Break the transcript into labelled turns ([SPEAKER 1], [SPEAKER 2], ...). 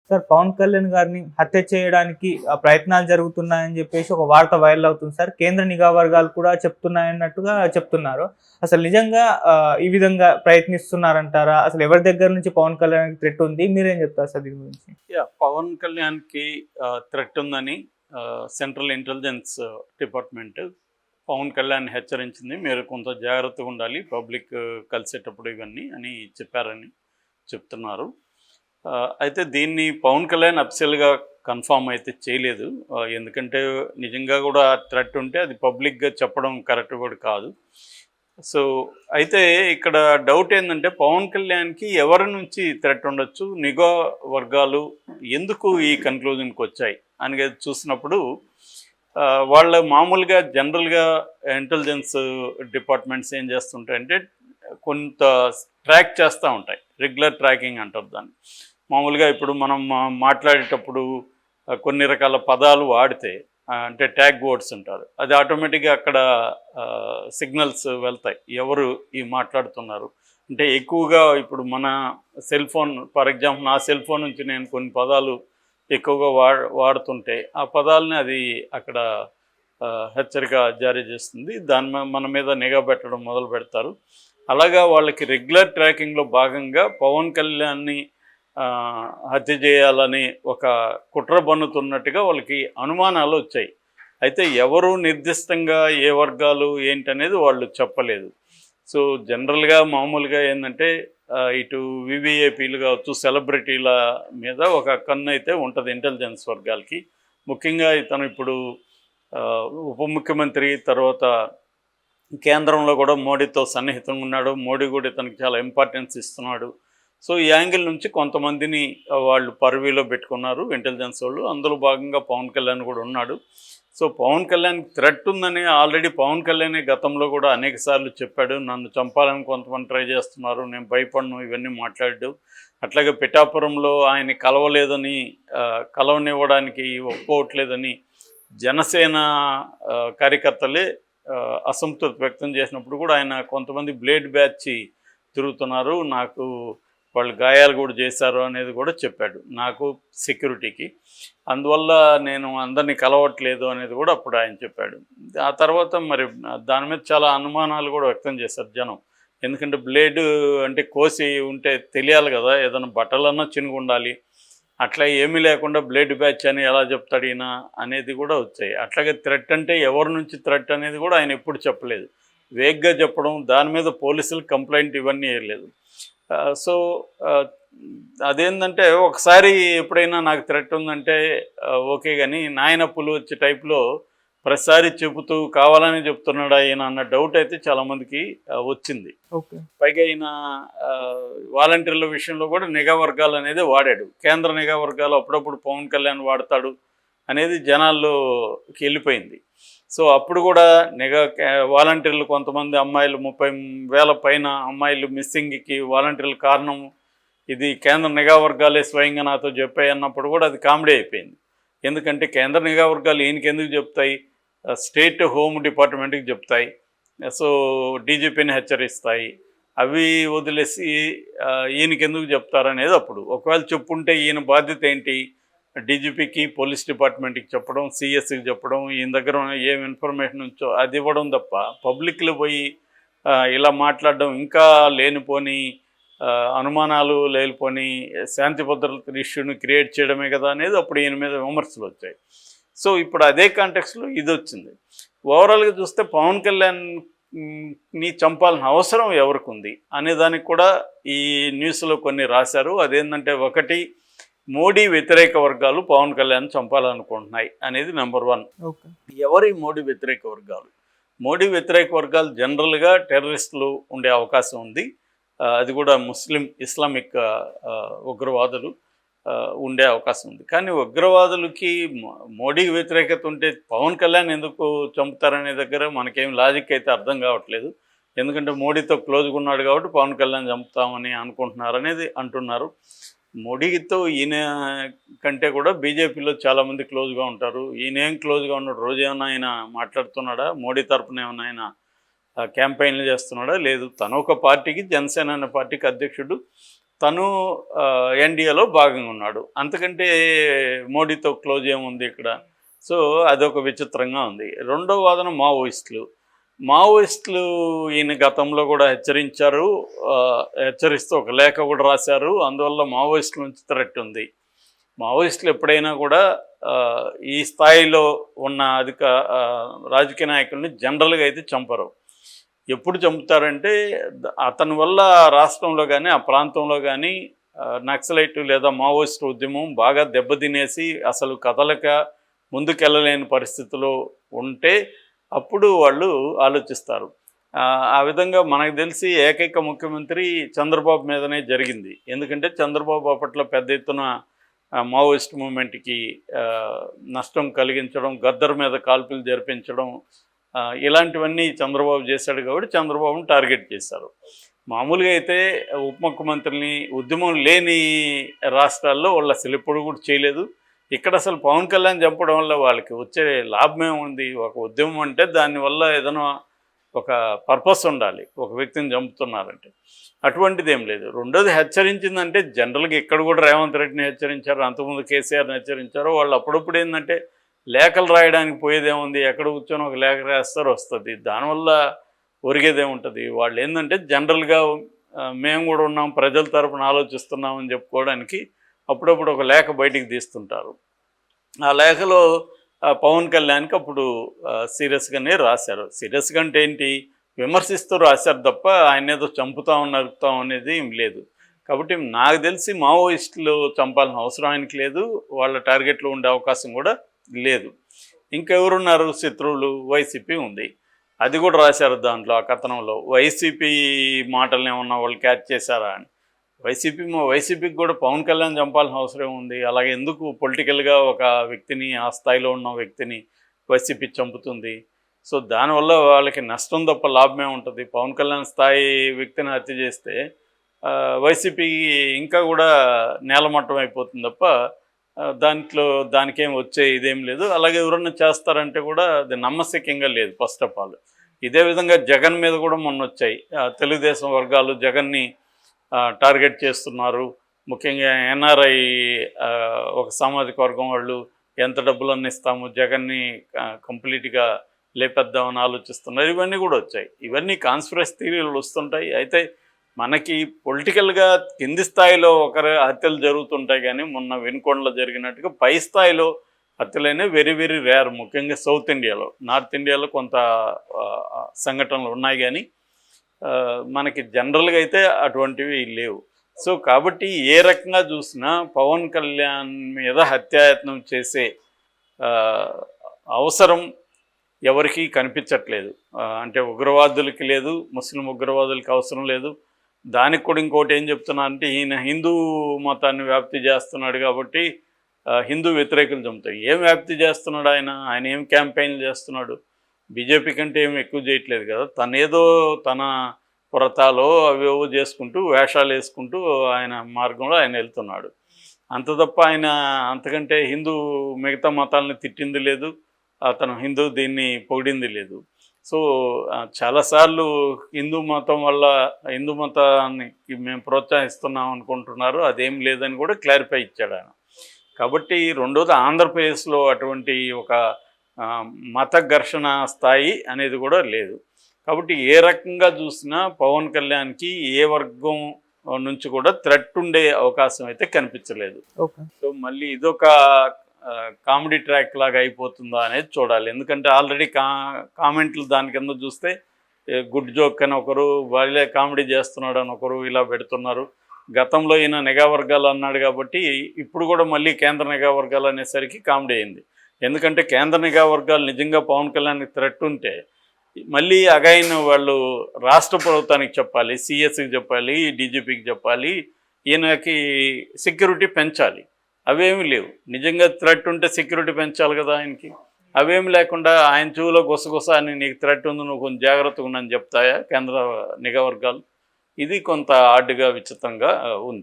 [SPEAKER 1] Sir Pawan Kalyan గారిని హత్య చేయడానికి ప్రయత్నాలు జరుగుతున్నాయని చెప్పేసి ఒక వార్త వైరల్ అవుతుంది సార్. కేంద్ర నిఘా వర్గాలు కూడా చెప్తున్నాయన్నట్టుగా చెప్తున్నారు. అసలు నిజంగా ఈ విధంగా ప్రయత్నిస్తున్నారంటారా? అసలు ఎవరి దగ్గర నుంచి పవన్ కళ్యాణ్‌కి థ్రెట్ ఉంది? మీరేం చెప్తారు సార్ దీని గురించి?
[SPEAKER 2] పవన్ కళ్యాణ్‌కి థ్రెట్ ఉందని central intelligence department Pawan Kalyan హెచ్చరించింది. మీరు కొంత జాగ్రత్తగా ఉండాలి పబ్లిక్ కలిసేటప్పుడు ఇవన్నీ అని చెప్పారని చెప్తున్నారు. అయితే దీన్ని పవన్ కళ్యాణ్ అఫీషియల్‌గా కన్ఫర్మ్ అయితే చేయలేదు. ఎందుకంటే నిజంగా కూడా థ్రెట్ ఉంటే అది పబ్లిక్‌గా చెప్పడం కరెక్ట్ కూడా కాదు. సో అయితే ఇక్కడ డౌట్ ఏంటంటే పవన్ కళ్యాణ్‌కి ఎవరి నుంచి థ్రెట్ ఉండొచ్చు? నిఘా వర్గాలు ఎందుకు ఈ కన్క్లూజన్‌కి వచ్చాయి అనేది చూసినప్పుడు వాళ్ళ మామూలుగా జనరల్‌గా ఇంటెలిజెన్స్ డిపార్ట్మెంట్స్ ఏం చేస్తుంటాయంటే కొంత ట్రాక్ చేస్తూ ఉంటాయి. రెగ్యులర్ ట్రాకింగ్ అంటారు దాన్ని. మామూలుగా ఇప్పుడు మనం మాట్లాడేటప్పుడు కొన్ని రకాల పదాలు వాడితే అంటే ట్యాగ్ వర్డ్స్ అంటారు. అది ఆటోమేటిక్గా అక్కడ సిగ్నల్స్ వెళ్తాయి ఎవరు ఈ మాట్లాడుతున్నారు. అంటే ఎక్కువగా ఇప్పుడు మన సెల్ ఫోన్ ఫర్ ఎగ్జాంపుల్ నా సెల్ ఫోన్ నుంచి నేను కొన్ని పదాలు ఎక్కువగా వాడుతుంటే ఆ పదాలని అది అక్కడ హెచ్చరిక జారీ చేస్తుంది. మన మీద నిఘా పెట్టడం మొదలు పెడతారు. అలాగా వాళ్ళకి రెగ్యులర్ ట్రాకింగ్లో భాగంగా పవన్ కళ్యాణ్ని హత్య చేయాలని ఒక కుట్ర బన్నుతున్నట్టుగా వాళ్ళకి అనుమానాలు వచ్చాయి. అయితే ఎవరు నిర్దిష్టంగా ఏ వర్గాలు ఏంటనేది వాళ్ళు చెప్పలేదు. సో జనరల్గా మామూలుగా ఏంటంటే ఇటు వివిఐపీలు కావచ్చు సెలబ్రిటీల మీద ఒక కన్ను అయితే ఉంటుంది ఇంటెలిజెన్స్ వర్గాలకి. ముఖ్యంగా ఇతను ఇప్పుడు ఉప ముఖ్యమంత్రి తర్వాత కేంద్రంలో కూడా మోడీతో సన్నిహితంగా ఉన్నాడు. మోడీ కూడా ఇతనికి చాలా ఇంపార్టెన్స్ ఇస్తున్నాడు. సో ఈ యాంగిల్ నుంచి కొంతమందిని వాళ్ళు పర్వీలో పెట్టుకున్నారు ఇంటెలిజెన్స్ వాళ్ళు. అందులో భాగంగా పవన్ కళ్యాణ్ కూడా ఉన్నాడు. సో పవన్ కళ్యాణ్ థ్రెట్ ఉందని ఆల్రెడీ పవన్ కళ్యాణ్ గతంలో కూడా అనేక సార్లు చెప్పాడు. నన్ను చంపాలని కొంతమంది ట్రై చేస్తున్నారు, నేను భయపడను, ఇవన్నీ మాట్లాడాడు. అట్లాగే పిఠాపురంలో ఆయన కలవనివ్వడానికి ఒప్పుకోవట్లేదని జనసేన కార్యకర్తలే అసంతృప్తి వ్యక్తం చేసినప్పుడు కూడా ఆయన కొంతమంది బ్లేడ్ బ్యాచ్ తిరుగుతున్నారు, నాకు వాళ్ళు గాయాలు కూడా చేశారు అనేది కూడా చెప్పాడు నాకు సెక్యూరిటీకి. అందువల్ల నేను అందరినీ కలవట్లేదు అనేది కూడా అప్పుడు ఆయన చెప్పాడు. ఆ తర్వాత మరి దాని మీద చాలా అనుమానాలు కూడా వ్యక్తం చేశారు జనం. ఎందుకంటే బ్లేడ్ అంటే కోసి ఉంటే తెలియాలి కదా, ఏదైనా బట్టలన్నా చినుగు ఉండాలి. అట్లా ఏమీ లేకుండా బ్లేడ్ బ్యాచ్ అని ఎలా చెప్తాడు ఈయన అనేది కూడా వచ్చాయి. అట్లాగే థ్రెట్ అంటే ఎవరి నుంచి థ్రెట్ అనేది కూడా ఆయన ఎప్పుడు చెప్పలేదు. వేగ్గా చెప్పడం, దాని మీద పోలీసులు కంప్లైంట్ ఇవన్నీ వేయలేదు. సో అదేంటంటే ఒకసారి ఎప్పుడైనా నాకు థ్రెట్ ఉందంటే ఓకే, కానీ నాయనప్పులు వచ్చే టైప్లో ప్రతిసారి చెబుతూ కావాలని చెప్తున్నాడు ఆయన అన్న డౌట్ అయితే చాలామందికి వచ్చింది.
[SPEAKER 1] ఓకే.
[SPEAKER 2] పైగా ఈయన వాలంటీర్ల విషయంలో కూడా నిఘా వర్గాలు అనేది వాడాడు. కేంద్ర నిఘా వర్గాలు అప్పుడప్పుడు పవన్ కళ్యాణ్ వాడతాడు అనేది జనాల్లోకి వెళ్ళిపోయింది. సో అప్పుడు కూడా వాలంటీర్లు కొంతమంది అమ్మాయిలు 30,000 పైన అమ్మాయిలు మిస్సింగ్కి వాలంటీర్ల కారణం ఇది కేంద్ర నిఘా వర్గాలే స్వయంగా నాతో చెప్పాయి అన్నప్పుడు కూడా అది కామెడీ అయిపోయింది. ఎందుకంటే కేంద్ర నిఘా వర్గాలు ఈయనకి ఎందుకు చెప్తాయి? స్టేట్ హోమ్ డిపార్ట్మెంట్కి చెప్తాయి. సో డీజీపీని హెచ్చరిస్తాయి. అవి వదిలేసి ఈయనకి ఎందుకు చెప్తారనేది అప్పుడు. ఒకవేళ చెప్పుంటే ఈయన బాధ్యత ఏంటి? డీజీపీకి, పోలీస్ డిపార్ట్మెంట్కి చెప్పడం, సిఎస్కి చెప్పడం, ఈయన దగ్గర ఏం ఇన్ఫర్మేషన్ ఉంచో అది ఇవ్వడం తప్ప పబ్లిక్లో పోయి ఇలా మాట్లాడడం, ఇంకా లేనిపోని అనుమానాలు లేనిపోని శాంతి భద్రతల ఇష్యూని క్రియేట్ చేయడమే కదా అనేది అప్పుడు ఈయన మీద విమర్శలు వచ్చాయి. సో ఇప్పుడు అదే కాంటెక్స్లో ఇది వచ్చింది. ఓవరాల్గా చూస్తే పవన్ కళ్యాణ్ని చంపాల్సిన అవసరం ఎవరికి ఉంది అనే దానికి కూడా ఈ న్యూస్లో కొన్ని రాశారు. అదేంటంటే ఒకటి, మోడీ వ్యతిరేక వర్గాలు పవన్ కళ్యాణ్ చంపాలనుకుంటున్నాయి అనేది నెంబర్ 1. ఎవరి మోడీ వ్యతిరేక వర్గాలు? మోడీ వ్యతిరేక వర్గాలు జనరల్గా టెర్రరిస్టులు ఉండే అవకాశం ఉంది. అది కూడా ఇస్లామిక్ ఉగ్రవాదులు ఉండే అవకాశం ఉంది. కానీ ఉగ్రవాదులకి మోడీకి వ్యతిరేకత ఉంటే పవన్ కళ్యాణ్ ఎందుకు చంపుతారనే దగ్గర మనకేం లాజిక్ అయితే అర్థం కావట్లేదు. ఎందుకంటే మోడీతో క్లోజ్గా ఉన్నాడు కాబట్టి పవన్ కళ్యాణ్ చంపుతామని అనుకుంటున్నారు అనేది అంటున్నారు. మోడీతో ఈయన కంటే కూడా బీజేపీలో చాలామంది క్లోజ్గా ఉంటారు. ఈయన ఏం క్లోజ్గా ఉన్నాడు? రోజు ఏమైనా ఆయన మాట్లాడుతున్నాడా? మోడీ తరపున ఏమైనా ఆయన క్యాంపెయిన్లు చేస్తున్నాడా? లేదు. తను ఒక పార్టీకి, జనసేన అనే పార్టీకి అధ్యక్షుడు. తను ఎన్డీఏలో భాగంగా ఉన్నాడు. అంతకంటే మోడీతో క్లోజ్ ఏముంది ఇక్కడ? సో అదొక విచిత్రంగా ఉంది. రెండో వాదన మావోయిస్టులు ఈయన గతంలో కూడా హెచ్చరించారు. హెచ్చరిస్తూ ఒక లేఖ కూడా రాశారు. అందువల్ల మావోయిస్టుల నుంచి థ్రెట్ ఉంది. మావోయిస్టులు ఎప్పుడైనా కూడా ఈ స్థాయిలో ఉన్న రాజకీయ నాయకుల్ని జనరల్గా అయితే చంపరు. ఎప్పుడు చంపుతారంటే అతని వల్ల రాష్ట్రంలో కానీ ఆ ప్రాంతంలో కానీ నక్సలైట్ లేదా మావోయిస్టు ఉద్యమం బాగా దెబ్బతినేసి అసలు కదలక ముందుకెళ్ళలేని పరిస్థితిలో ఉంటే అప్పుడు వాళ్ళు ఆలోచిస్తారు. ఆ విధంగా మనకు తెలిసి ఏకైక ముఖ్యమంత్రి చంద్రబాబు మీదనే జరిగింది. ఎందుకంటే చంద్రబాబు అప్పట్లో పెద్ద ఎత్తున మావోయిస్ట్ మూమెంట్కి నష్టం కలిగించడం, గద్దర్ మీద కాల్పులు జరిపించడం, ఇలాంటివన్నీ చంద్రబాబు చేశాడు కాబట్టి చంద్రబాబును టార్గెట్ చేశారు. మామూలుగా అయితే ఉప ముఖ్యమంత్రిని ఉద్యమం లేని రాష్ట్రాల్లో వాళ్ళు అసలు ఎప్పుడు కూడా చేయలేదు. ఇక్కడ అసలు పవన్ కళ్యాణ్ చంపడం వల్ల వాళ్ళకి వచ్చే లాభం ఏముంది? ఒక ఉద్యమం అంటే దానివల్ల ఏదైనా ఒక పర్పస్ ఉండాలి. ఒక వ్యక్తిని చంపుతున్నారంటే అటువంటిది ఏం లేదు. రెండోది హెచ్చరించిందంటే జనరల్గా ఇక్కడ కూడా రేవంత్ రెడ్డిని హెచ్చరించారు, అంతకుముందు కేసీఆర్ని హెచ్చరించారు. వాళ్ళు అప్పుడప్పుడు ఏంటంటే లేఖలు రాయడానికి పోయేదేముంది? ఎక్కడ కూర్చొని ఒక లేఖ రాస్తారు, వస్తుంది. దానివల్ల ఒరిగేదేముంటుంది? వాళ్ళు ఏంటంటే జనరల్గా మేము కూడా ఉన్నాం, ప్రజల తరపున ఆలోచిస్తున్నామని చెప్పుకోవడానికి అప్పుడప్పుడు ఒక లేఖ బయటికి తీస్తుంటారు. ఆ లేఖలో పవన్ కళ్యాణ్కి అప్పుడు సీరియస్గానే రాశారు. సీరియస్గా అంటే ఏంటి? విమర్శిస్తూ రాశారు తప్ప ఆయన ఏదో చంపుతాం నరుకుతాం అనేది ఏం లేదు. కాబట్టి నాకు తెలిసి మావోయిస్టులు చంపాల్సిన అవసరం ఆయనకి లేదు, వాళ్ళ టార్గెట్లో ఉండే అవకాశం కూడా లేదు. ఇంకెవరున్నారు శత్రువులు? వైసీపీ ఉంది. అది కూడా రాశారు దాంట్లో, ఆ కథనంలో. వైసీపీ మాటలను ఏమన్నా వాళ్ళు క్యాచ్ చేశారా అని. వైసీపీకి కూడా పవన్ కళ్యాణ్ చంపాల్సిన అవసరం ఉంది. అలాగే ఎందుకు పొలిటికల్గా ఒక వ్యక్తిని, ఆ స్థాయిలో ఉన్న వ్యక్తిని వైసీపీ చంపుతుంది? సో దానివల్ల వాళ్ళకి నష్టం తప్ప లాభమే ఉంటుంది. పవన్ కళ్యాణ్ స్థాయి వ్యక్తిని హత్య చేస్తే వైసీపీకి ఇంకా కూడా నేలమట్టం అయిపోతుంది తప్ప దానికేం వచ్చే ఇదేం లేదు. అలాగే ఎవరన్నా చేస్తారంటే కూడా అది నమ్మశక్యంగా లేదు ఫస్ట్ ఆఫ్ ఆల్. ఇదే విధంగా జగన్ మీద కూడా మొన్న వచ్చాయి. తెలుగుదేశం వర్గాలు జగన్ని టార్గెట్ చేస్తున్నారు. ముఖ్యంగా ఎన్ఆర్ఐ ఒక సామాజిక వర్గం వాళ్ళు ఎంత డబ్బులన్నీ ఇస్తాము, జగన్ని కంప్లీట్గా లేపేద్దామని ఆలోచిస్తున్నారు. ఇవన్నీ కూడా వచ్చాయి. ఇవన్నీ కాన్స్పిరసీ థియరీలు వస్తుంటాయి. అయితే మనకి పొలిటికల్గా కింది స్థాయిలో ఒకరి హత్యలు జరుగుతుంటాయి, కానీ మొన్న వెనుకొండలో జరిగినట్టుగా పై స్థాయిలో హత్యలైనా వెరీ వెరీ రేర్. ముఖ్యంగా సౌత్ ఇండియాలో, నార్త్ ఇండియాలో కొంత సంఘటనలు ఉన్నాయి, కానీ మనకి జనరల్గా అయితే అటువంటివి లేవు. సో కాబట్టి ఏ రకంగా చూసినా పవన్ కళ్యాణ్ మీద హత్యాయత్నం చేసే అవసరం ఎవరికీ కనిపించట్లేదు. అంటే ఉగ్రవాదులకి లేదు, ముస్లిం ఉగ్రవాదులకి అవసరం లేదు. దానికి కూడా ఇంకోటి ఏం చెప్తున్నా అంటే, ఈయన హిందూ మతాన్ని వ్యాప్తి చేస్తున్నాడు కాబట్టి హిందూ వ్యతిరేకులు చంపుతాయి. ఏం వ్యాప్తి చేస్తున్నాడు ఆయన ఏం క్యాంపెయిన్లు చేస్తున్నాడు? బీజేపీ కంటే ఏమి ఎక్కువ చేయట్లేదు కదా. తన పురతాలో అవేవో చేసుకుంటూ వేషాలు వేసుకుంటూ ఆయన మార్గంలో ఆయన వెళ్తున్నాడు. అంత తప్ప ఆయన అంతకంటే మిగతా మతాలని తిట్టింది లేదు, అతను దీన్ని పొగిడింది లేదు. సో చాలాసార్లు హిందూ మతాన్ని మేము ప్రోత్సహిస్తున్నాం అనుకుంటున్నారు, అదేం లేదని కూడా క్లారిఫై ఇచ్చాడు ఆయన. కాబట్టి రెండోది, ఆంధ్రప్రదేశ్లో అటువంటి ఒక మత ఘర్షణ స్థాయి అనేది కూడా లేదు. కాబట్టి ఏ రకంగా చూసినా పవన్ కళ్యాణ్కి ఏ వర్గం నుంచి కూడా థ్రెట్ ఉండే అవకాశం అయితే కనిపించలేదు. సో మళ్ళీ ఇదొక కామెడీ ట్రాక్ లాగా అయిపోతుందా అనేది చూడాలి. ఎందుకంటే ఆల్రెడీ కామెంట్లు దాని కింద చూస్తే గుడ్ జోక్ అని ఒకరు, వాళ్ళే కామెడీ చేస్తున్నాడు అని ఒకరు ఇలా పెడుతున్నారు. గతంలో ఈయన నిఘా వర్గాలు అన్నాడు కాబట్టి ఇప్పుడు కూడా మళ్ళీ కేంద్ర నిఘా వర్గాలు అనేసరికి కామెడీ అయింది. ఎందుకంటే కేంద్ర నిఘా వర్గాలు నిజంగా పవన్ కళ్యాణ్కి థ్రెట్ ఉంటే మళ్ళీ అగైన్ వాళ్ళు రాష్ట్ర ప్రభుత్వానికి చెప్పాలి, సిఎస్కి చెప్పాలి, డీజీపీకి చెప్పాలి, ఈయనకి సెక్యూరిటీ పెంచాలి. అవేమీ లేవు. నిజంగా థ్రెట్ ఉంటే సెక్యూరిటీ పెంచాలి కదా ఆయనకి. అవేమి లేకుండా ఆయన చెవులో గుసగుస అని నీకు థ్రెట్ ఉంది, నువ్వు కొంచెం జాగ్రత్తగా ఉండని చెప్తాయా కేంద్ర నిఘా వర్గాలు? ఇది కొంత ఆడ్గా విచిత్రంగా ఉంది.